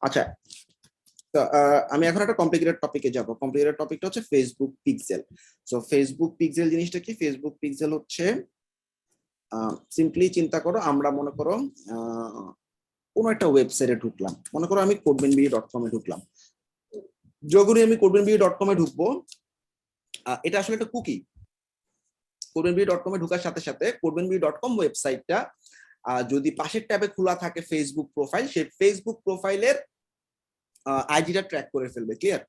আচ্ছা, তো আমি এখন একটা কমপ্লিকেটেড টপিকে যাব। কমপ্লিকেটেড টপিকটা হচ্ছে Facebook pixel. So Facebook pixel জিনিসটা কি? ফেসবুক পিক্সেল হচ্ছে সিম্পলি চিন্তা করো, আমরা মনে করো কোনো একটা ওয়েবসাইটে ঢুকলাম, মনে করো আমি codebenbee.com এ ঢুকলাম। যখনই আমি codebenbee.com এ ঢুকবো, এটা আসলে একটা কুকি। codebenbee.com এ ঢোকার সাথে সাথে codebenbee.com ওয়েবসাইটটা যদি পাশের ট্যাবে খোলা থাকে ফেসবুক প্রোফাইল, সেই ফেসবুক প্রোফাইলের আইডিটা ট্র্যাক করে ফেলবে। ক্লিয়ার?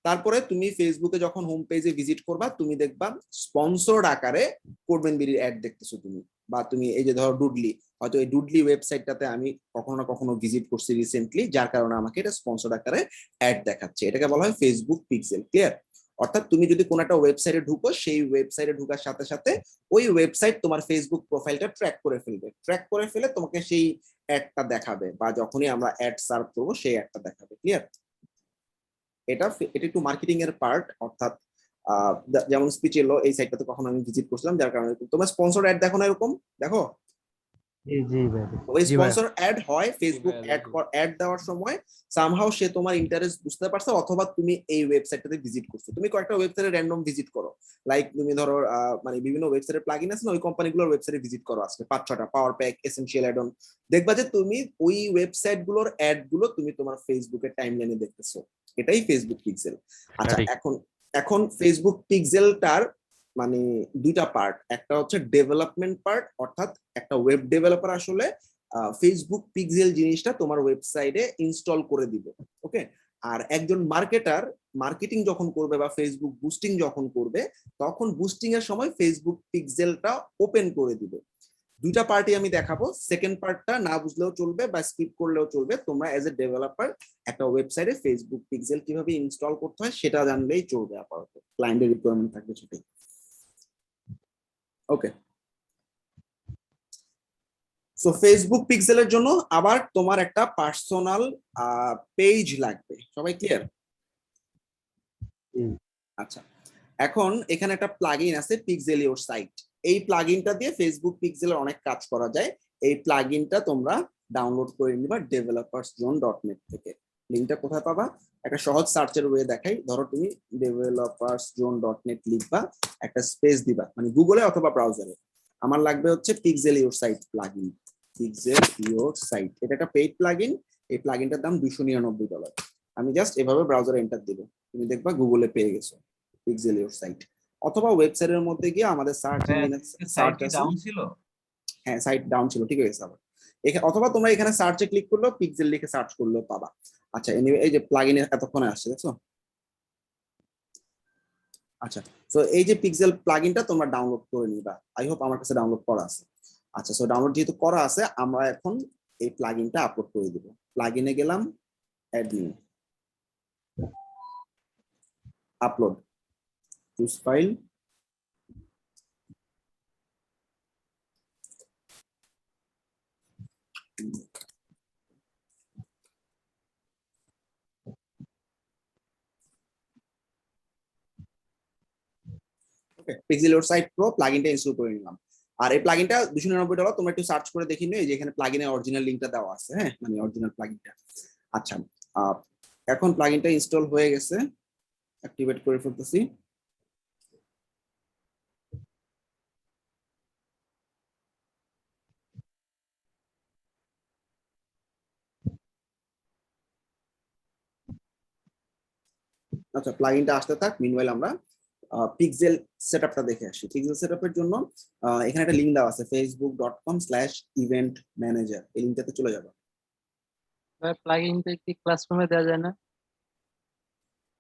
তারপরে তুমি ফেসবুকে যখন হোম পেজে ভিজিট করবা, তুমি দেখবা স্পন্সর্ড আকারে কোডবেনবির অ্যাড দেখতেছো তুমি, বা তুমি এই যে ধরো ডুডলি, হয়তো এই ডুডলি ওয়েবসাইটটাতে আমি কখনো না কখনো ভিজিট করছি রিসেন্টলি, যার কারণে আমাকে এটা স্পন্সর্ড আকারে অ্যাড দেখাচ্ছে। এটাকে বলা হয় ফেসবুক পিক্সেল। ক্লিয়ার? অর্থাৎ তুমি যদি কোনো একটা ওয়েবসাইটে ঢুকো, সেই ওয়েবসাইটে ঢুকার সাথে সাথে ওই ওয়েবসাইট তোমার ফেসবুক প্রোফাইলটা ট্র্যাক করে ফেলবে। ট্র্যাক করে ফেলে তোমাকে সেই অ্যাডটা দেখাবে, বা যখনই আমরা অ্যাড সার্ভ করবো সেই অ্যাডটা দেখাবে। ক্লিয়ার? এটা এটা একটু মার্কেটিং এর পার্ট। অর্থাৎ যেমন স্পিচ এলো, এই সাইটটাতে কখনো আমি ভিজিট করছিলাম, যার কারণে তোমার স্পন্সর অ্যাড দেখো না, এরকম দেখো জি জি ভাই। ওই জি ভাই। স্পন্সর অ্যাড হয় ফেসবুক ভাইয়া অ্যাড দেখি। অ্যাড দেওয়ার সময় সামহাউ সে তোমার ইন্টারেস্ট বুঝতে পারছে, অথবা তুমি এই ওয়েবসাইটটাতে ভিজিট করছো। তুমি কয়েকটা ওয়েবসাইটে র্যান্ডম ভিজিট করো, লাইক তুমি ধরো মানে বিভিন্ন ওয়েবসাইটের প্লাগইন আছে না, ওই কোম্পানিগুলোর ওয়েবসাইটে ভিজিট করো আজকে 5-6টা, power pack, essential add on. দেখবা যে তুমি ওই ওয়েবসাইট গুলোর অ্যাড গুলো তুমি তোমার ফেসবুকের টাইমলাইনে দেখতেছো। এটাই ফেসবুক পিক্সেল। আচ্ছা, সঠিক। এখন এখন ফেসবুক পিক্সেলটার মানে দুইটা পার্ট। একটা হচ্ছে ডেভেলপমেন্ট পার্ট, অর্থাৎ একটা ওয়েব ডেভেলপার আসলে ফেসবুক পিক্সেল জিনিসটা তোমার ওয়েবসাইটে ইনস্টল করে দিবে। ওকে। আর একজন মার্কেটার মার্কেটিং যখন করবে বা ফেসবুক বুস্টিং যখন করবে, তখন বুস্টিং এর সময় ফেসবুক পিক্সেলটা ওপেন করে দিবে। দুইটা পার্টি আমি দেখাবো। সেকেন্ড পার্টটা না বুঝলেও চলবে বা স্কিপ করলেও চলবে, তোমরা এজ এ ডেভেলপার একটা ওয়েবসাইটে ফেসবুক পিক্সেল কিভাবে ইনস্টল করতে হয় সেটা জানলেই চলবে। আপাতত ক্লায়েন্টের রিকোয়ারমেন্ট থাকবে সেটাই। ওকে। সো ফেসবুক পিক্সেলের জন্য আবার তোমার একটা পার্সোনাল পেজ লাগবে। সবাই ক্লিয়ার? আচ্ছা, এখন এখানে একটা প্লাগইন আছে পিক্সেল ইওর সাইট। এই প্লাগইনটা দিয়ে ফেসবুক পিক্সেলের অনেক কাজ করা যায়। এই প্লাগইনটা তোমরা ডাউনলোড করে নিবা developerszone.net থেকে। লিংকটা কোথায় পাবা? একটা সহজ সার্চের ওয়ে দেখাই। ধরো তুমি developerszone.net লিখবা, একটা স্পেস দিবা, মানে গুগলে অথবা ব্রাউজারে। আমার লাগবে হচ্ছে pixel your site plugin. Pixel your site, এটা একটা পেইড প্লাগইন। এই প্লাগইনটার দাম $299। আমি জাস্ট এভাবে ব্রাউজারে এন্টার দিব, তুমি দেখবা গুগলে পেয়ে গেছো পিক্সেল ইওর সাইট। অথবা ওয়েবসাইটের মধ্যে গিয়ে আমাদের সার্চ ইঞ্জিনে সাইট সার্চ কি আছে। ডাউন ছিল? হ্যাঁ, সাইট ডাউন ছিল, ঠিক হয়ে গেছে আবার। এখানে অথবা তোমরা এখানে সার্চে ক্লিক করলেও পিক্সেল লিখে সার্চ করলেও পাবা। আচ্ছা, এনিওয়ে এই যে প্লাগইনে এতক্ষণে আসছে, দেখছো? আচ্ছা, তো এই যে পিক্সেল প্লাগইনটা তোমরা ডাউনলোড করে নিবা। আই হোপ আমার কাছে ডাউনলোড করা আছে। আচ্ছা, সো ডাউনলোড যেহেতু করা আছে, আমরা এখন এই প্লাগইনটা আপলোড করে দিব। প্লাগইনে গেলাম, admin, upload, choose file. Okay, pixel your site pro প্লাগইনটা ইনস্টল করে নিলাম। আর এই প্লাগইনটা $299। তোমরা একটু সার্চ করে দেখি নিও, এই যে এখানে প্লাগইনের অরিজিনাল লিংকটা দেওয়া আছে। হ্যাঁ, মানে অরিজিনাল প্লাগইনটা। আচ্ছা, এখন প্লাগইনটা ইনস্টল হয়ে গেছে, অ্যাক্টিভেট করে ফেলতেছি। আচ্ছা, প্লাগইনটা আসতে থাক, মিনওয়াইল আমরা পিক্সেল সেটআপটা দেখে আসি। পিক্সেল সেটআপের জন্য এখানে একটা লিংক দেওয়া আছে, facebook.com/event manager। এই লিংকটাতে চলে যাবে, ভাই প্লাগইনটা কি ক্লাসরুমে দেওয়া যায় না?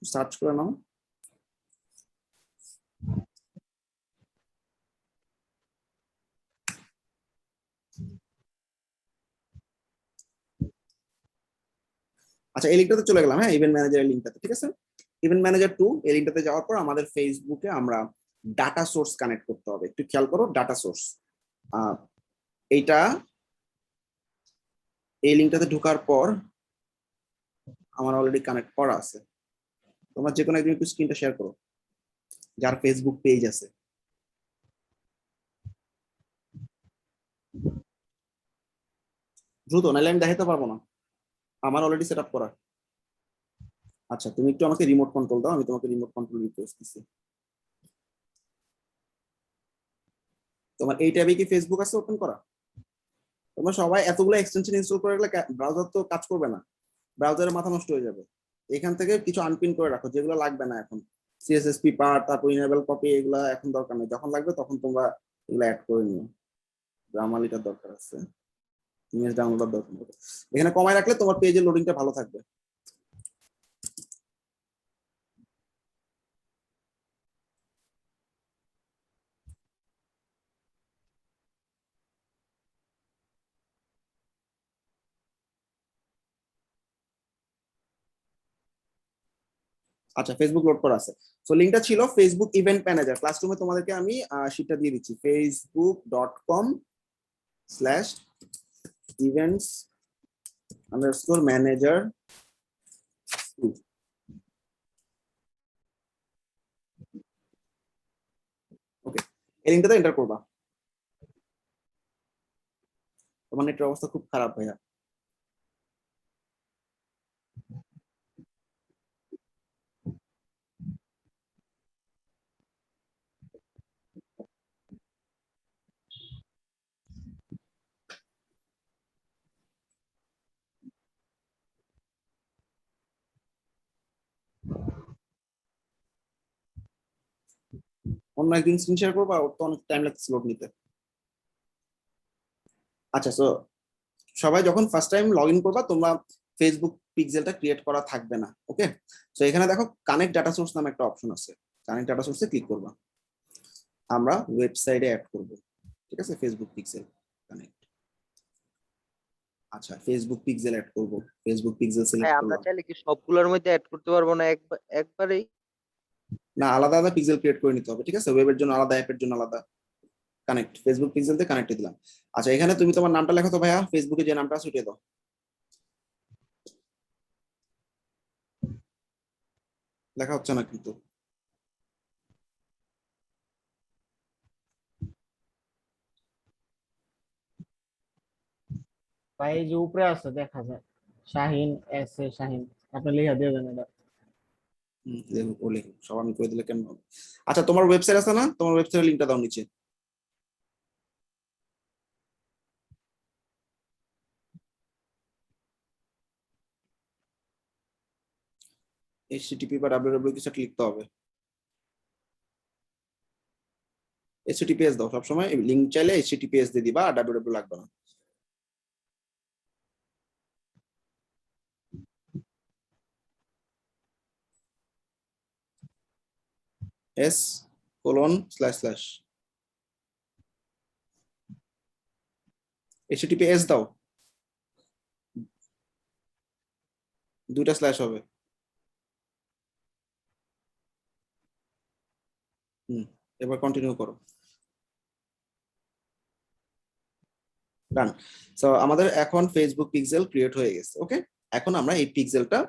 সার্চ করে নাও। আচ্ছা, এই লিংকটাতে চলে গেলাম। হ্যাঁ, ইভেন্ট ম্যানেজারের লিংকটাতে, ঠিক আছে। ইভেন্ট ম্যানেজার 2 এই লিংকটাতে যাওয়ার পর আমাদের ফেসবুকে আমরা ডাটা সোর্স কানেক্ট করতে হবে। একটু খেয়াল করো, ডাটা সোর্স এইটা। এই লিংকটাতে ঢোকার পর আমার অলরেডি কানেক্ট করা আছে। তোমরা যে কোনো একজন একটু স্ক্রিনটা শেয়ার করো, যার ফেসবুক পেজ আছে। দ্রুত, নাহলে আমি দেখাতে পারবো না। আমার অলরেডি সেট আপ করা। আচ্ছা তুমি একটু আমাকে রিমোট কন্ট্রোল দাও, আমি তোমাকে রিমোট কন্ট্রোল রিকোয়েস্ট দিচ্ছি। তোমার এই ট্যাবে কি ফেসবুক আছে ওপেন করা? তোমরা সবাই এতগুলো এক্সটেনশন ইনস্টল করে রাখলে ব্রাউজার তো কাজ করবে না, ব্রাউজারের মাথা নষ্ট হয়ে যাবে। এখান থেকে কিছু আনপিন করে রাখো যেগুলো লাগবে না এখন। সিএসএসপি পার্ট, তারপর ইনেবল কপি, এগুলা এখন দরকার নেই, যখন লাগবে তখন তোমরা এগুলো অ্যাড করে নিও। গ্রামালিটার দরকার আছে, ইমেজ ডাউনলোড দরকার নেই। এখানে কমায় রাখলে তোমার পেজের লোডিংটা ভালো থাকবে। আচ্ছা ফেসবুক লোড করা আছে। সো লিংকটা ছিল ফেসবুক ইভেন্ট ম্যানেজার। ক্লাসরুমে তোমাদেরকে আমি শীটটা দিয়ে দিচ্ছি, facebook.com/events_manager। ওকে, এই লিংকটাতে এন্টার করবা। তোমার নেটের অবস্থা খুব খারাপ ভাইয়া। অন্য একদিন স্ক্রিন শেয়ার করবা, ওর তো অনেক টাইম লাগছে লোড নিতে। আচ্ছা সো সবাই যখন ফার্স্ট টাইম লগ ইন করবা, তোমরা ফেসবুক পিক্সেলটা ক্রিয়েট করা থাকবে না। ওকে, সো এখানে দেখো কানেক্ট ডাটা সোর্স নামে একটা অপশন আছে, কানেক্ট ডাটা সোর্সে ক্লিক করবা। আমরা ওয়েবসাইটে অ্যাড করব, ঠিক আছে, ফেসবুক পিক্সেল কানেক্ট। আচ্ছা ফেসবুক পিক্সেল অ্যাড করব, ফেসবুক পিক্সেল সিলেক্ট আমরা করলাম। চাইলে কি সবগুলোর মধ্যে অ্যাড করতে পারবো না একবারেই? না, আলাদা আলাদা পিক্সেল ক্রিয়েট করে নিতে হবে, ঠিক আছে, ওয়েবের জন্য আলাদা, অ্যাপের জন্য আলাদা। কানেক্ট ফেসবুক পিক্সেল দিয়ে কানেক্ট দিলাম। আচ্ছা এখানে তুমি তোমার নামটা লেখো তো ভাইয়া, ফেসবুকে যে নামটা আছে ওইটা দাও। লেখা হচ্ছে না কিন্তু। ভাই এই যে উপরে আছে দেখা যায় শাহিন, এস এ শাহিন, আপনি লিখে দিবেন এটা। লেখো, ও লেখো, সব আমি করে দিলে কেন হবে? আচ্ছা তোমার ওয়েবসাইট আছে না, তোমার ওয়েবসাইটের লিংকটা দাও নিচে। http বা www কিছু একটা লিখতে হবে। https দাও সবসময়, লিংক চাইলে https দিয়ে দিবা, আর www লাগবে না। s:// https দাও, দুইটা স্ল্যাশ হবে। এবার কন্টিনিউ করো। ডান। সো আমাদের এখন ফেসবুক পিক্সেল ক্রিয়েট হয়ে গেছে। ওকে, এখন আমরা এই পিক্সেলটা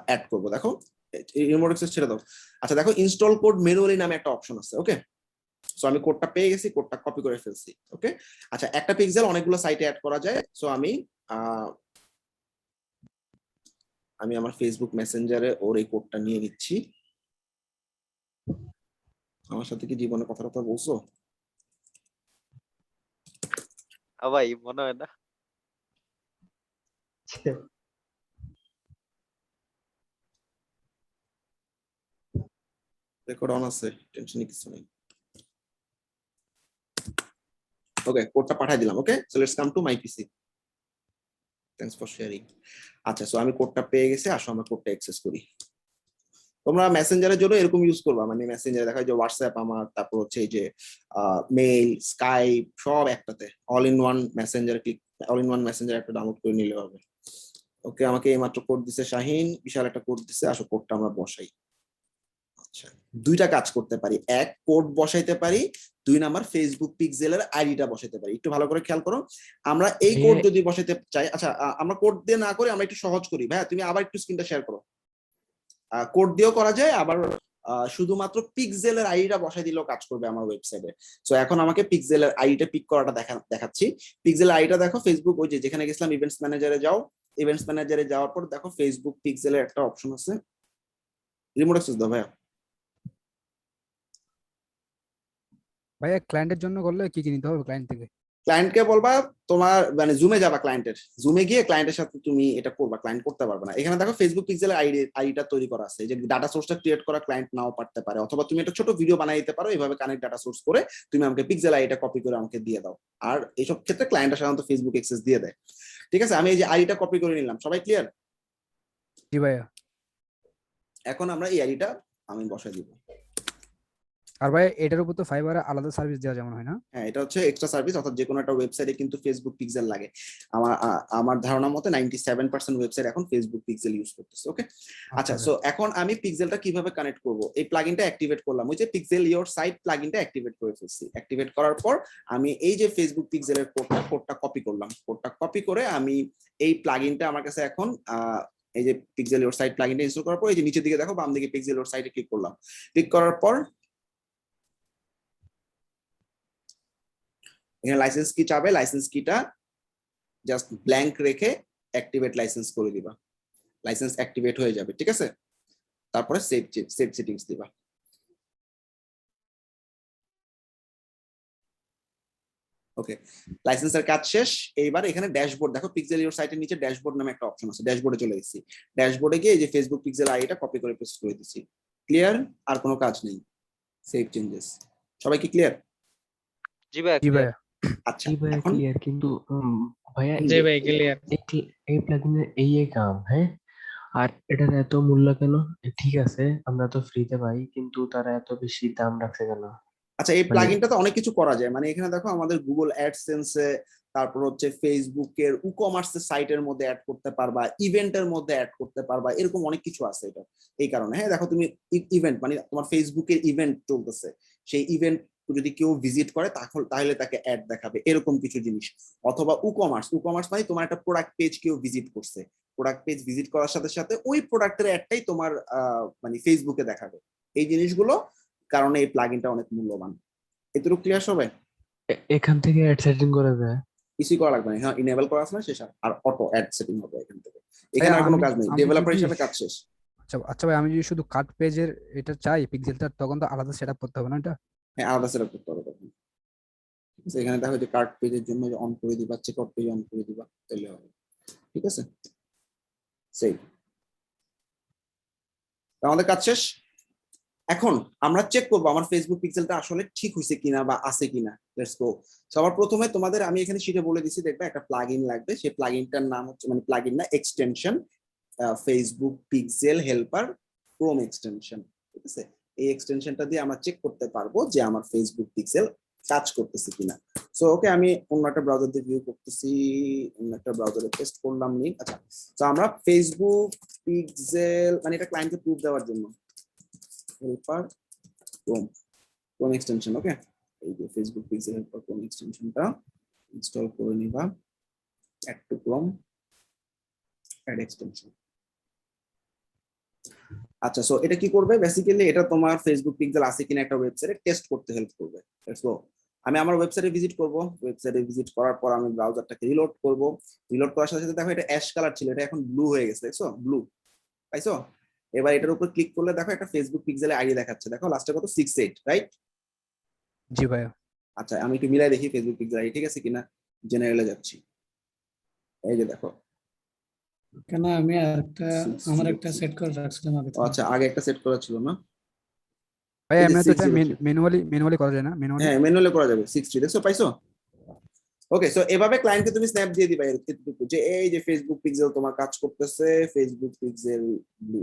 অ্যাড করব। দেখো রিমোট অ্যাক্সেস ছেড়ে দাও। আচ্ছা দেখো ইনস্টল কোড ম্যানুয়ালি নামে একটা অপশন আছে। ওকে, সো আমি কোডটা পেয়ে গেছি, কোডটা কপি করে ফেলছি। ওকে, আচ্ছা একটা পিক্সেল অনেকগুলো সাইটে অ্যাড করা যায়। সো আমি আমার ফেসবুক মেসেঞ্জারে ওর এই কোডটা নিয়ে নিচ্ছি। আমার সাথে কি জীবনে কথাটা বলছো? ভাই মনে হয় না। রেকর্ড অন আছে, টেনশন কিছু নেই। ওকে, কোডটা পাঠিয়ে দিলাম। Okay, so let's come to my PC. Thanks for sharing. আচ্ছা সো আমি কোডটা পেয়ে গেছি, আসো আমরা কোডটা অ্যাক্সেস করি। তোমরা মেসেঞ্জারের জন্য এরকম ইউজ করবা, মানে মেসেঞ্জারে দেখা যায় যে হোয়াটসঅ্যাপ আমার, তারপর হচ্ছে এই যে মেইল, স্কাইপ সব একটাতে, অল ইন ওয়ান মেসেঞ্জার একটা ডাউনলোড করে নিলে হবে। ওকে, আমাকে এইমাত্র কোড দিছে শাহিন, বিশাল একটা কোড দিছে, আসো কোডটা আমরা বসাই। আচ্ছা দুইটা কাজ করতে পারি, এক কোড বসাইতে পারি, দুই নাম্বার ফেসবুক পিক্সেলের আইডিটা বসাইতে পারি। একটু ভালো করে খেয়াল করো, আমরা এই কোড যদি বসাইতে চাই, আচ্ছা আমরা কোড দিয়ে না করে আমরা একটু সহজ করি। ভাইয়া তুমি আবার একটু স্ক্রিনটা শেয়ার করো। কোড দিয়েও করা যায়, আবার শুধুমাত্র পিক্সেলের আইডিটা বসাই দিলেও কাজ করবে আমার ওয়েবসাইটে। সো এখন আমাকে পিক্সেলের আইডিটা পিক করাটা দেখাচ্ছি। পিক্সেলের আইডিটা দেখো, ফেসবুক ওই যে যেখানে গেছিলাম ইভেন্টস ম্যানেজারে যাও, ইভেন্টস ম্যানেজারে যাওয়ার পর দেখো ফেসবুক পিক্সেলের একটা অপশন আছে, রিমোট অ্যাক্সেস দাও ভাইয়া। ভাইয়া ক্লায়েন্টের জন্য করলে কি কি নিতে হবে ক্লায়েন্ট থেকে? ক্লায়েন্টকে বলবা তোমার মানে জুমে যাবা, ক্লায়েন্টের জুমে গিয়ে ক্লায়েন্টের সাথে তুমি এটা করবা, ক্লায়েন্ট করতে পারবে না। এখানে দেখো ফেসবুক পিক্সেলের আইডিটা তৈরি করা আছে, যে ডাটা সোর্সটা ক্রিয়েট করা ক্লায়েন্ট নাও পারতে পারে, অথবা তুমি একটা ছোট ভিডিও বানিয়ে দিতে পারো, এইভাবে কানেক্ট ডাটা সোর্স করে তুমি আমাকে পিক্সেল আইডিটা কপি করে আমাকে দিয়ে দাও। আর এইসব ক্ষেত্রে ক্লায়েন্টরা সাধারণত ফেসবুক অ্যাক্সেস দিয়ে দেয়। ঠিক আছে, আমি এই যে আইডিটা কপি করে নিলাম, সবাই ক্লিয়ার? জি ভাইয়া। এখন আমরা এই আইডিটা আমি বসাই দিব। আর ভাই এটার উপর তো ফাইবারে আলাদা সার্ভিস দেওয়া যেমন হয় না? হ্যাঁ, এটা হচ্ছে এক্সট্রা সার্ভিস, অর্থাৎ যে কোনো একটা ওয়েবসাইটে কিন্তু ফেসবুক পিক্সেল লাগে। আমার ধারণা মতে 97% ওয়েবসাইট এখন ফেসবুক পিক্সেল ইউজ করতেছে। ওকে, আচ্ছা, সো এখন আমি পিক্সেলটা কিভাবে কানেক্ট করব? এই প্লাগইনটা অ্যাক্টিভেট করলাম, ওই যে পিক্সেল ইওর সাইট প্লাগইনটা অ্যাক্টিভেট করে ফেলছি। অ্যাক্টিভেট করার পর আমি এই যে ফেসবুক পিক্সেলের কোডটা কপি করলাম, কোডটা কপি করে আমি এই প্লাগইনটা আমার কাছে এখন এই যে পিক্সেল ইওর সাইট প্লাগইনটা ইনস্টল করার পর এই যে নিচের দিকে দেখো বাম দিকে পিক্সেল ইওর সাইটে ক্লিক করলাম। ক্লিক করার পর এখানে লাইসেন্স কি চাবে, লাইসেন্স কিটা জাস্ট ব্ল্যাঙ্ক রেখে অ্যাক্টিভেট লাইসেন্স করে দিবা, লাইসেন্স অ্যাক্টিভেট হয়ে যাবে। ঠিক আছে, তারপরে সেভ সেটিংস দিবা। ওকে, লাইসেন্সের কাজ শেষ। এইবার এখানে ড্যাশবোর্ড দেখো, পিক্সেল ইওর সাইটের নিচে ড্যাশবোর্ড নামে একটা অপশন আছে, ড্যাশবোর্ডে চলে গেছি। ড্যাশবোর্ডে গিয়ে এই যে ফেসবুক পিক্সেল আইডিটা কপি করে পেস্ট করে দিচ্ছি। ক্লিয়ার? আর কোনো কাজ নেই। Save changes. সবাই কি ক্লিয়ার? জি ভাইয়া, জি clear। ভাইয়া। আচ্ছা, জি ভাইয়া এখন ক্লিয়ার, কিন্তু ভাইয়া জি ভাই ক্লিয়ার। এই প্লাগইনের এই কাম, হ্যাঁ, আর এটার এত মূল্য কেন? ঠিক আছে আমরা তো ফ্রিতে পাই, কিন্তু তারা এত বেশি দাম রাখছে কেন? আচ্ছা, এই প্লাগইনটাতে অনেক কিছু করা যায়। মানে এখানে দেখো আমাদের গুগল অ্যাডসেন্সে, তারপর হচ্ছে ফেসবুকের ই-কমার্সের সাইটের মধ্যে অ্যাড করতে পারবা, ইভেন্টের মধ্যে অ্যাড করতে পারবা, এরকম অনেক কিছু আছে এটা। এই কারণে হ্যাঁ, দেখো তুমি ইভেন্ট মানে তোমার ফেসবুকের ইভেন্ট চলতেছে, সেই ইভেন্ট যদি কেউ ভিজিট করে তাহলে তাকে অ্যাড দেখাবে, এরকম কিছু জিনিস। অথবা ই-কমার্স মানে তোমার একটা প্রোডাক্ট পেজ কেউ ভিজিট করছে, প্রোডাক্ট পেজ ভিজিট করার সাথে সাথে ওই প্রোডাক্টের অ্যাডটাই তোমার মানে ফেসবুকে দেখাবে। এই জিনিসগুলো কারণে এই প্লাগইনটা অনেক মূল্যবান। এতটুকু ক্লিয়ার সবাই? এখান থেকে অ্যাড সেটিং করা যায়? কিছুই করা লাগবে না, হ্যাঁ, ইনেবল করা আছে না শেষ, আর অটো অ্যাড সেটিং হবে এখান থেকে। এখানে আর কোনো কাজ নেই, আমি ডেভেলপার যদি- হিসেবে কাজ শেষ। আচ্ছা আচ্ছা ভাই, আমি যদি শুধু কাট পেজের এটা চাই পিক্সেলটা, তখন তো আলাদা সেটআপ করতে হবে না এটা? হ্যাঁ, আলাদা সেটআপ করতে হবে তখন। ঠিক আছে, এখানে দেখো যে কার্ড পেজের জন্য অন করে দিবা, চেকআউট পেজ অন করে দিবা, তাহলে হবে। ঠিক আছে, সেই আমাদের কাজ শেষ। এখন আমরা চেক করবো আমার ফেসবুক পিক্সেলটা আসলে ঠিক হয়েছে কিনা বা আছে কিনা। Let's go. সবার প্রথমে তোমাদের আমি এখানে শিটে বলে দিচ্ছি, দেখবে একটা প্লাগইন লাগবে, সেই প্লাগইনটার নাম হচ্ছে, মানে প্লাগইন না, extension, Facebook pixel helper Chrome extension. ঠিক আছে, এই এক্সটেনশনটা দিয়ে আমরা চেক করতে পারবো যে আমার ফেসবুক পিক্সেল কাজ করতেছে কিনা। সো ওকে, আমি অন্য একটা ব্রাউজার দিয়ে ভিউ করতেছি, অন্য একটা ব্রাউজারে পেস্ট করলাম লিংক। আচ্ছা, তো আমরা ফেসবুক পিক্সেল মানে এটা ক্লায়েন্টকে প্রুফ দেওয়ার জন্য হেল্পার ক্রোম এক্সটেনশন। ওকে, এই যে ফেসবুক পিক্সেল হেল্পার ক্রোম এক্সটেনশনটা ইনস্টল করে নিবা। Add to Chrome, add extension. আচ্ছা, সো এটা কি করবে? বেসিক্যালি এটা তোমার ফেসবুক পিক্সেল আছে কিনা একটা ওয়েবসাইটে টেস্ট করতে হেল্প করবে। Let's go. আমি আমার ওয়েবসাইটে ভিজিট করব, ওয়েবসাইটে ভিজিট করার পর আমি ব্রাউজারটাকে রিলোড করব। রিলোড করার সাথে সাথে দেখো এটা অ্যাশ কালার ছিল, এটা এখন ব্লু হয়ে গেছে, দেখছো ব্লু পাইছো? এবার এটার উপর ক্লিক করলে দেখো একটা ফেসবুক পিক্সেলের আইডি দেখাচ্ছে, দেখো লাস্টে কত 68, রাইট? জি ভাইয়া। আচ্ছা, আমি একটু মিলাই দেখি ফেসবুক পিক্সেল আইডি ঠিক আছে কিনা। জেনারেলে যাচ্ছি, এই যে দেখো। কেন আমি আমার একটা সেট করে রাখছিলাম আগে থেকে। আচ্ছা, আগে একটা সেট করা ছিল না? ভাই এই যে এমনি তো এটা 603 ম্যানুয়ালি করা যায় না? ম্যানুয়ালি? হ্যাঁ, ম্যানুয়ালি করা যাবে। 60 দেখছো, পাইছো? ওকে, সো এভাবে ক্লায়েন্টকে তুমি স্ন্যাপ দিয়ে দিবা এতটুকু, যে এই যে ফেসবুক পিক্সেল তোমার কাজ করতেছে, ফেসবুক পিক্সেল ব্লু।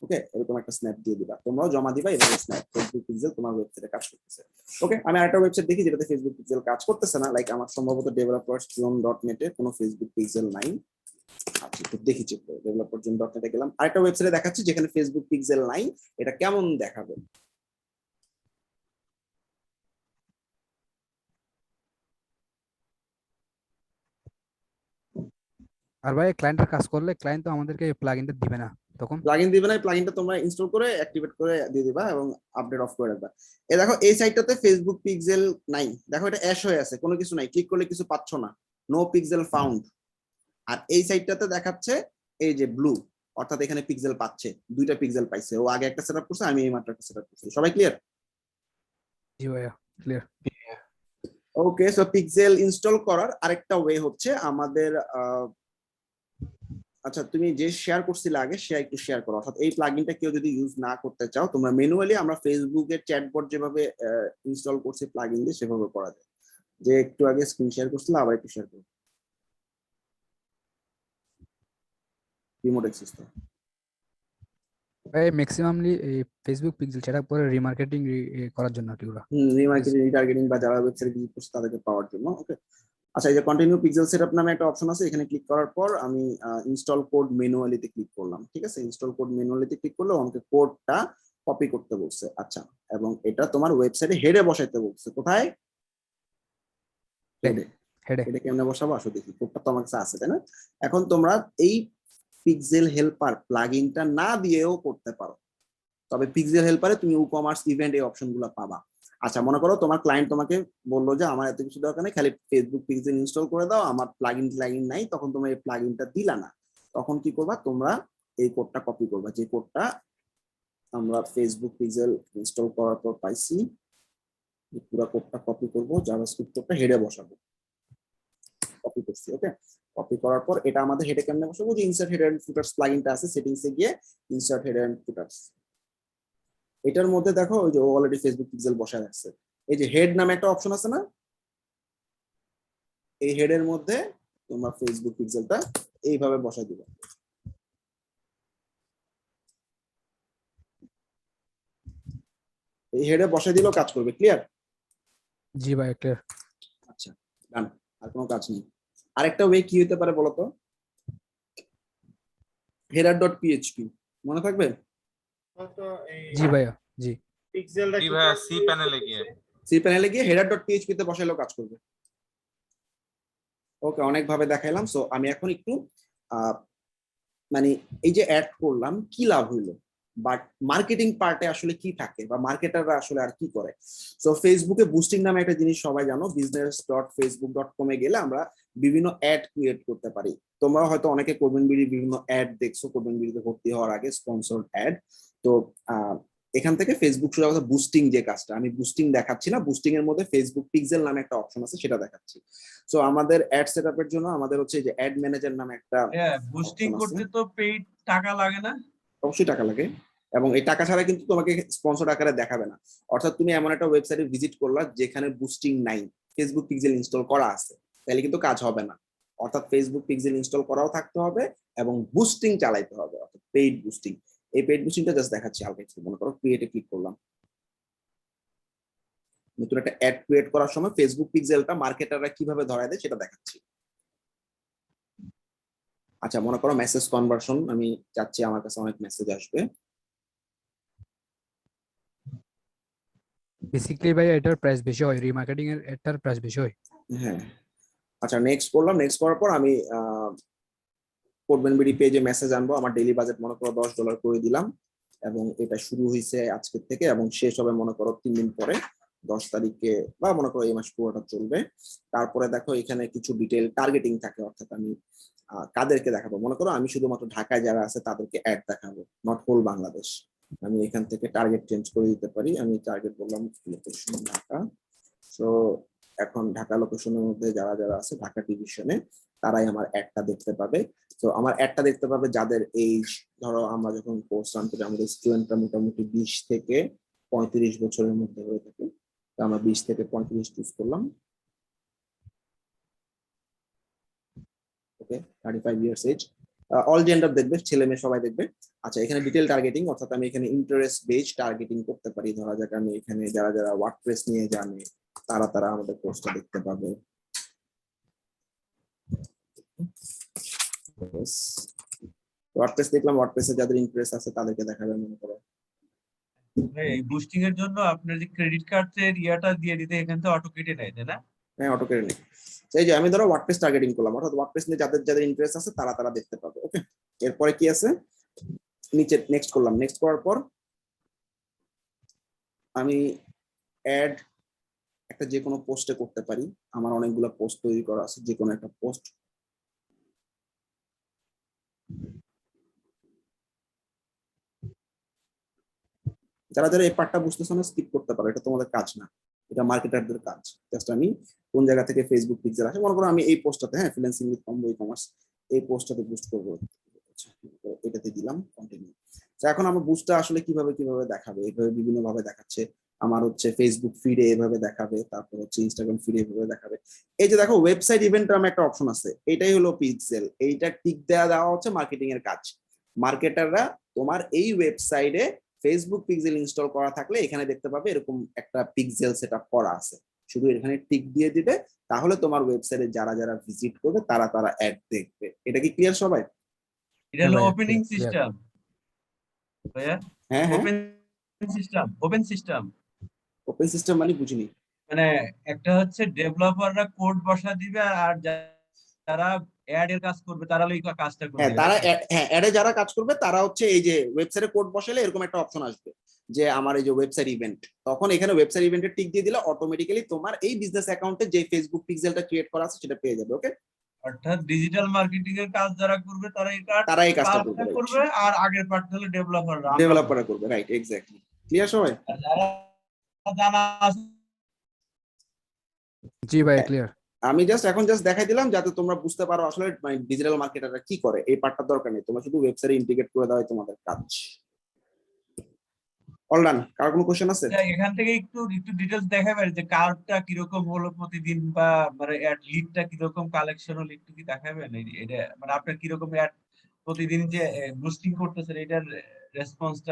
ওকে, এরকম একটা স্ন্যাপ দিয়ে দিবা, তোমরাও জমা দিবা এভাবে স্ন্যাপ, ফেসবুক পিক্সেল তোমার ওয়েবসাইটে কাজ করতেছে। ওকে, আমি আরেকটা ওয়েবসাইট দেখি যেটাতে ফেসবুক পিক্সেল কাজ করতেছে না, লাইক আমার সম্ভবত developersjune.net এ কোনো ফেসবুক পিক্সেল নাই। আচ্ছা, একটু দেখি চেক করে, developersjune.net এ গেলাম, আরেকটা ওয়েবসাইটে দেখাচ্ছি যেখানে ফেসবুক পিক্সেল নাই, এটা কেমন দেখাবে। আর ভাই ক্লায়েন্টের কাজ করলে ক্লায়েন্ট তো আমাদেরকে প্লাগইনটা দিবে না তখন? প্লাগইন দিবে না, প্লাগইনটা তোমরা ইনস্টল করে অ্যাক্টিভেট করে দিয়ে দিবা এবং আপডেট অফ করে রাখবা। এই দেখো এই সাইটটাতে ফেসবুক পিক্সেল নাই, দেখো এটা অ্যাশ হয়ে আছে, কোনো কিছু নাই, ক্লিক করলে কিছু পাচ্ছ না, নো পিক্সেল ফাউন্ড। আর এই সাইডটাতে দেখাচ্ছে এই যে ব্লু, অর্থাৎ এখানে পিক্সেল পাচ্ছে, 2টা পিক্সেল পাইছে। ও আগে একটা সেটআপ করছে, আমি এই মাত্র একটা সেটআপ করছি। সবাই ক্লিয়ার? জি ভাইয়া ক্লিয়ার। ওকে, সো পিক্সেল ইনস্টল করার আরেকটা ওয়ে হচ্ছে আমাদের আচ্ছা তুমি যে শেয়ার করছিলে আগে সে একটু শেয়ার করো। অর্থাৎ এই প্লাগইনটা কেউ যদি ইউজ না করতে চাও, তোমরা ম্যানুয়ালি আমরা ফেসবুকের চ্যাটবট যেভাবে ইনস্টল করছি প্লাগইন দিয়ে সেভাবে করা যায়। যে একটু আগে স্ক্রিন শেয়ার করছিল, আবার একটু শেয়ার করো, রিমোট অ্যাক্সেস তো। ভাই ম্যাক্সিমামলি এই ফেসবুক পিক্সেল সেটা পরে রিমার্কেটিং করার জন্য কি ওরা। রিমার্কেটিং, রিটার্গেটিং বা যারা ওয়েবসাইট ভিজিট করছে তাদেরকে পাওয়ার জন্য। ওকে, আচ্ছা এই যে কন্টিনিউ পিক্সেল সেটআপ নামে একটা অপশন আছে, এখানে ক্লিক করার পর আমি ইনস্টল কোড ম্যানুয়ালিতে ক্লিক করলাম। ঠিক আছে, ইনস্টল কোড ম্যানুয়ালিতে ক্লিক করলে আমাকে কোডটা কপি করতে বলছে। আচ্ছা, এবং এটা তোমার ওয়েবসাইটে হেডে বসাইতে বলছে। কোথায়? হেডে। হেডে এটা কেমনে বসাবো আসো দেখি, কোডটা তো আমার কাছে আছে, তাই না? এখন তোমরা এই পিক্সেল হেল্পার প্লাগইনটা না দিয়েও করতে পারো, তবে পিক্সেল হেল্পারে তুমি ই-কমার্স ইভেন্ট এই অপশনগুলো পাবা। আচ্ছা মনে করো তোমার ক্লায়েন্ট তোমাকে বললো যে আমার এত কিছু দরকার নেই, খালি ফেসবুক পিক্সেল ইনস্টল করে দাও, আমার প্লাগইন নাই, তখন তোমরা এই প্লাগইনটা দিলা না। তখন কি করবা, তোমরা এই কোডটা কপি করবা, যে কোডটা আমরা ফেসবুক পিক্সেল ইনস্টল করার পর পাইছি। পুরো কোডটা কপি করবো, জাভাস্ক্রিপ্ট কোডটা হেডে বসাবো। কপি করছি, ওকে। কপি করার পর এটা আমাদের হেডে কেমনে বসাবো, যে ইনসার্ট হেডার এন্ড ফুটার্স প্লাগইনটা আছে, সেটিংসে গিয়ে ইনসার্ট হেডার এন্ড ফুটার্স, এটার মধ্যে দেখো ওই যে অলরেডি ফেসবুক পিক্সেল বসায় রাখছে। এই যে হেড নামে একটা অপশন আছে না, এই হেডের মধ্যে তোমরা ফেসবুক পিক্সেলটা এইভাবে বসায় দিবে। এই হেডে বসায় দিলেও কাজ করবে। ক্লিয়ার? জি ভাইয়া ক্লিয়ার। আচ্ছা ডান, আর কোনো কাজ নেই। আরেকটা ওয়ে কি হতে পারে বলতো, header.php মনে থাকবে? জি ভাইয়া জি। পিক্সেলটা জি ভাইয়া, সি প্যানেলে গিয়ে সি প্যানেলে গিয়ে header.php তে বসাইলেও কাজ করবে। ওকে, অনেক ভাবে দেখাইলাম। সো আমি এখন একটু মানে এই যে অ্যাড করলাম কি লাভ হইলো, বাট মার্কেটিং পার্টে আসলে কি থাকে বা মার্কেটাররা আসলে আর কি করে। সো ফেসবুকে বুস্টিং নামে একটা জিনিস সবাই জানো, business.facebook.com এ গেলে আমরা বিভিন্ন অ্যাড ক্রিয়েট করতে পারি। তোমরা হয়তো অনেকে কোরবান বিড়ির বিভিন্ন অ্যাড দেখছো, কোরবান বিড়িতে ভর্তি হওয়ার আগে স্পন্সর্ড অ্যাড। তো এখান থেকে ফেসবুক সোজা কথা বুস্টিং যে কাজটা, আমি বুস্টিং দেখাচ্ছি না, বুস্টিং এর মধ্যে ফেসবুক পিক্সেল নামে একটা অপশন আছে সেটা দেখাচ্ছি। সো আমাদের অ্যাড সেটআপের জন্য আমাদের হচ্ছে যে অ্যাড ম্যানেজার নামে একটা বুস্টিং option আছে। করতে তো পেইড টাকা লাগে না? অবশ্যই টাকা লাগে, এবং এই টাকা ছাড়া কিন্তু তোমাকে স্পন্সর আকারে দেখাবে না। অর্থাৎ তুমি এমন একটা ওয়েবসাইটে ভিজিট করলা যেখানে বুস্টিং নাই, ফেসবুক পিক্সেল ইনস্টল করা আছে, তাহলে কিন্তু কাজ হবে না। অর্থাৎ ফেসবুক পিক্সেল ইনস্টল করাও থাকতে হবে এবং বুস্টিং চালাইতে হবে, অর্থাৎ পেইড বুস্টিং। এই পেইড বুস্টিংটা জাস্ট দেখাচ্ছি হালকা একটু। মনে করো ক্রিয়েটে ক্লিক করলাম, নতুন একটা অ্যাড ক্রিয়েট করার সময় ফেসবুক পিক্সেলটা মার্কেটাররা কিভাবে ধরায় দেয় সেটা দেখাচ্ছি। আচ্ছা মনে করো মেসেজ কনভার্সন, আমি চাচ্ছি আমার কাছে অনেক মেসেজ আসবে। বেসিক্যালি ভাইয়া এটার প্রাইস বেশি হয়, রিমার্কেটিং এর এটার প্রাইস বেশি হয়। হ্যাঁ, আচ্ছা নেক্সট করলাম। নেক্সট করার পর আমি কোরবান বিডি পেজে মেসেজ আনবো, আমার ডেইলি বাজেট মনে করো $10 করে দিলাম, এবং এটা শুরু হয়েছে আজকের থেকে এবং শেষ হবে মনে করো 3 দিন পরে 10 তারিখে, বা মনে করো এই মাস পুরোটা চলবে। তারপরে দেখো এখানে কিছু ডিটেল টার্গেটিং থাকে, অর্থাৎ আমি কাদেরকে দেখাবো। মনে করো আমি শুধুমাত্র ঢাকায় যারা আছে তাদেরকে অ্যাড দেখাবো, নট হোল বাংলাদেশ। আমি এখান থেকে টার্গেট চেঞ্জ করে দিতে পারি। আমি টার্গেট বললাম লোকেশন ঢাকা। সো এখন ঢাকা লোকেশনের মধ্যে যারা যারা আছে ঢাকা ডিভিশনে, তারাই আমার অ্যাডটা দেখতে পাবে। তো আমার অ্যাডটা দেখতে পাবে যাদের এইজ, ধরো আমরা যখন কোর্স রান করি আমাদের স্টুডেন্টরা মোটামুটি 20 থেকে 35 বছরের মধ্যে হয়ে থাকে। তো আমরা 20 থেকে 35 চুজ করলাম। ওকে, 35 ইয়ার্স এজ, অল জেন্ডার দেখবে, ছেলে মেয়ে সবাই দেখবে। আচ্ছা এখানে ডিটেল টার্গেটিং, অর্থাৎ আমি এখানে ইন্টারেস্ট বেজ টার্গেটিং করতে পারি। ধরা যাক আমি এখানে যারা যারা ওয়ার্ডপ্রেস নিয়ে জানে তারা তারা আমাদের কোর্সটা দেখতে পাবে। ওয়ার্ডপ্রেস দেখলাম, ওয়ার্ডপ্রেসে যাদের ইন্টারেস্ট আছে তাদেরকে দেখাবে মনে করো। এই বুস্টিং এর জন্য আপনার যে ক্রেডিট কার্ডের ইয়াটা দিয়ে দিতে এখান থেকে অটো কেটে নেয়, তাই না? হ্যাঁ, অটো কেটে নেই। এই যে আমি ধরো ওয়ার্ডপ্রেস টার্গেটিং করলাম, অর্থাৎ ওয়ার্ডপ্রেস নিয়ে যাদের যাদের ইন্টারেস্ট আছে তারা তারা দেখতে পাবে। ওকে, এরপরে কি আছে, নিচে নেক্সট করলাম। নেক্সট করার পর আমি অ্যাড একটা যে কোনো পোস্টে করতে পারি। আমার অনেকগুলো পোস্ট তৈরি করা আছে, যে কোনো একটা পোস্ট যারা যারা এই পার্টটা বুঝতেছো না স্কিপ করতে পারো, এটা তোমাদের কাজ না, এটা মার্কেটারদের কাজ। জাস্ট আমি কোন জায়গা থেকে ফেসবুক পিক্সেল আসে, মনে করো আমি এই পোস্টটাতে, হ্যাঁ, freelancing with combo e commerce, এই পোস্টটাতে বুস্ট করবো, আচ্ছা, এটাতে দিলাম কন্টিনিউ। এখন আমার বুস্টটা আসলে কিভাবে কিভাবে দেখাবে, এইভাবে বিভিন্ন ভাবে দেখাচ্ছে। আমার হচ্ছে ফেসবুক ফিডে এভাবে দেখাবে, তারপর হচ্ছে ইনস্টাগ্রাম ফিডে এভাবে দেখাবে। এই যে দেখো ওয়েবসাইট ইভেন্ট নামে একটা অপশন আছে, এটাই হলো পিক্সেল। এইটা টিক দেওয়া হচ্ছে মার্কেটিং এর কাজ। মার্কেটাররা তোমার এই ওয়েবসাইটে ফেসবুক পিক্সেল ইনস্টল করা থাকলে এখানে দেখতে পাবে এরকম একটা পিক্সেল সেটআপ করা আছে, শুধু এখানে টিক দিয়ে দিবে, তাহলে তোমার ওয়েবসাইটে যারা যারা ভিজিট করবে তারা তারা অ্যাড দেখবে। এটা কি ক্লিয়ার সবাই? এটা হলো ভাইয়া, ওপেনিং clear. সিস্টেম ভাইয়া, হ্যাঁ হ্যাঁ, ওপেন সিস্টেম ওপেন সিস্টেম মানে বুঝিনি। মানে একটা হচ্ছে ডেভেলপাররা কোড বসা দিবে, আর যারা অ্যাড এর কাজ করবে তারা ওই কাজটা করবে। হ্যাঁ, তারা অ্যাডে যারা কাজ করবে তারা হচ্ছে এই যে ওয়েবসাইটে কোড বসালে এরকম একটা অপশন আসবে যে আমার এই যে ওয়েবসাইট ইভেন্ট, তখন এখানে ওয়েবসাইট ইভেন্টে টিক দিয়ে দিলে অটোমেটিক্যালি তোমার এই বিজনেস অ্যাকাউন্টে যে ফেসবুক পিক্সেলটা ক্রিয়েট করা আছে সেটা পেয়ে যাবে। ওকে, অর্থাৎ ডিজিটাল মার্কেটিং এর কাজ যারা করবে তারা এই কাজটা করবে, করবে, আর আগের পার্ট হলো ডেভেলপাররা ডেভেলপাররা করবে। Right, exactly. ক্লিয়ার সবাই? যারা জানা আছে। জি ভাইয়া, ক্লিয়ার। আমি এখন দেখাই দিলাম যাতে তোমরা বুঝতে পারো আসলে মানে ডিজিটাল মার্কেটাররা কি করে। এই পার্টটা দরকার নেই, তোমরা শুধু ওয়েবসাইটে ইন্টিগ্রেট করে দেওয়াই তোমাদের কাজ। All done. কার কোনো কোশ্চেন আছে? এখান থেকে একটু ডিটেলস দেখাবে যে কার্ডটা কিরকম হলো প্রতিদিন, বা মানে অ্যাড লিডটা কিরকম কালেকশন হলো একটু কি দেখাবেন? এটা মানে আপনার কিরকম অ্যাড প্রতিদিন যে বুস্টিং করতেছেন এটার রেসপন্সটা